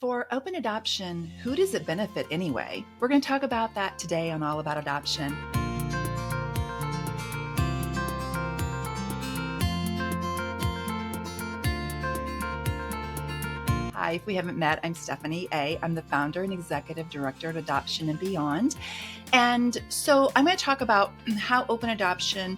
For open adoption, who does it benefit anyway? We're going to talk about that today on All About Adoption. Hi, if we haven't met, I'm Stephanie A. I'm the founder and executive director at Adoption and Beyond. And so I'm going to talk about how open adoption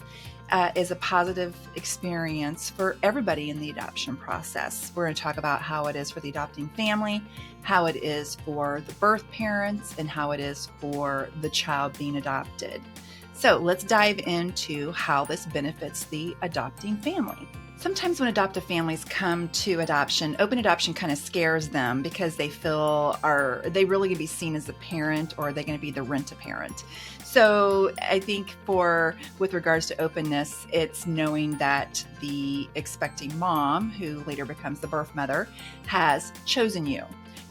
is a positive experience for everybody in the adoption process. We're going to talk about how it is for the adopting family, how it is for the birth parents, and how it is for the child being adopted. So let's dive into how this benefits the adopting family. Sometimes when adoptive families come to adoption, open adoption kind of scares them because they feel, are they really going to be seen as a parent, or are they going to be the rent-a-parent? So I think with regards to openness, it's knowing that the expecting mom, who later becomes the birth mother, has chosen you,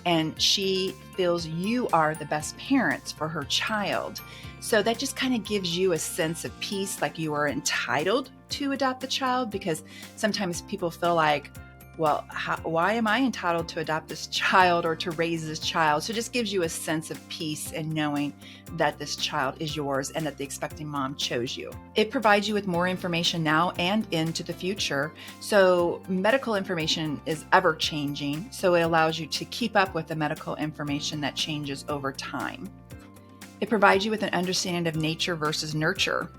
and she feels you are the best parents for her child. So that just kind of gives you a sense of peace, like you are entitled to adopt the child, because sometimes people feel like, well, why am I entitled to adopt this child or to raise this child? So it just gives you a sense of peace in knowing that this child is yours and that the expecting mom chose you. It provides you with more information now and into the future. So medical information is ever changing. So it allows you to keep up with the medical information that changes over time. It provides you with an understanding of nature versus nurture.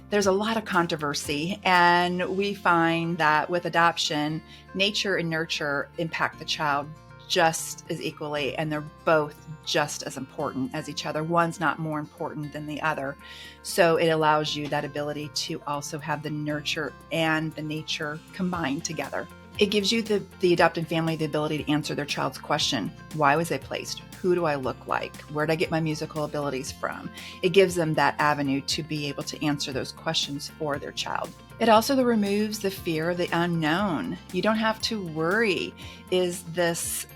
There's a lot of controversy, and we find that with adoption, nature and nurture impact the child just as equally, and they're both just as important as each other. One's not more important than the other. So it allows you that ability to also have the nurture and the nature combined together. It gives you, the adopted family, the ability to answer their child's question. Why was I placed? Who do I look like? Where did I get my musical abilities from? It gives them that avenue to be able to answer those questions for their child. It also removes the fear of the unknown. You don't have to worry, is this,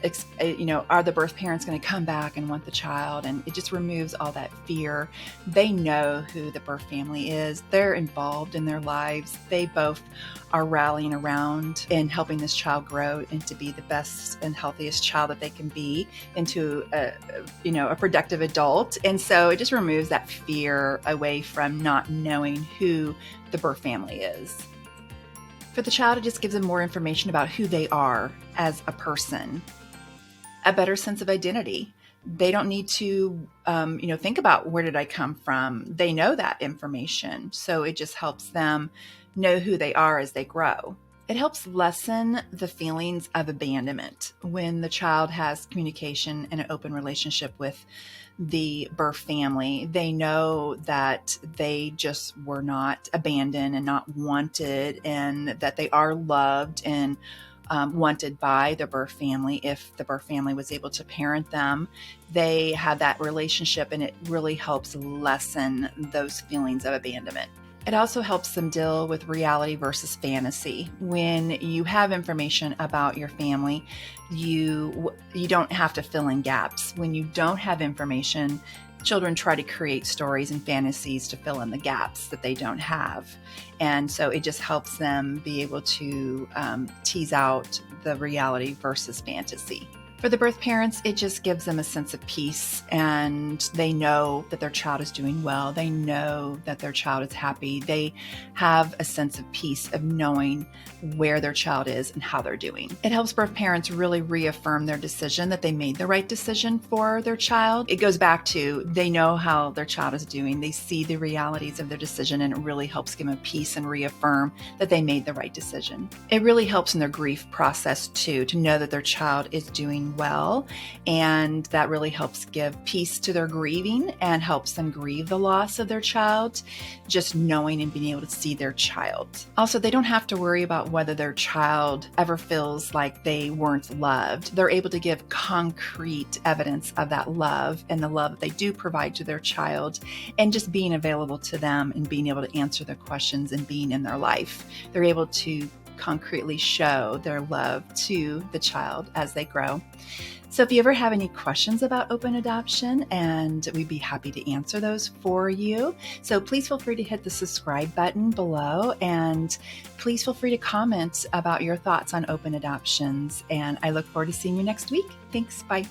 are the birth parents going to come back and want the child? And it just removes all that fear. They know who the birth family is. They're involved in their lives. They both are rallying around and helping this child grow into be the best and healthiest child that they can be, into a productive adult. And so it just removes that fear away from not knowing who the birth family is. For the child, it just gives them more information about who they are as a person, a better sense of identity. They don't need to, think about where did I come from. They know that information. So it just helps them know who they are as they grow. It helps lessen the feelings of abandonment when the child has communication and an open relationship with the birth family. They know that they just were not abandoned and not wanted, and that they are loved and wanted by the birth family. If the birth family was able to parent them, they have that relationship, and it really helps lessen those feelings of abandonment. It also helps them deal with reality versus fantasy. When you have information about your family, you don't have to fill in gaps. When you don't have information, children try to create stories and fantasies to fill in the gaps that they don't have. And so it just helps them be able to tease out the reality versus fantasy. For the birth parents, it just gives them a sense of peace, and they know that their child is doing well. They know that their child is happy. They have a sense of peace of knowing where their child is and how they're doing. It helps birth parents really reaffirm their decision, that they made the right decision for their child. It goes back to, they know how their child is doing. They see the realities of their decision, and it really helps give them peace and reaffirm that they made the right decision. It really helps in their grief process too, to know that their child is doing well, and that really helps give peace to their grieving and helps them grieve the loss of their child, just knowing and being able to see their child. Also, they don't have to worry about whether their child ever feels like they weren't loved. They're able to give concrete evidence of that love and the love that they do provide to their child, and just being available to them and being able to answer their questions and being in their life. They're able to concretely show their love to the child as they grow. So if you ever have any questions about open adoption, and we'd be happy to answer those for you. So please feel free to hit the subscribe button below, and please feel free to comment about your thoughts on open adoptions. And I look forward to seeing you next week. Thanks. Bye.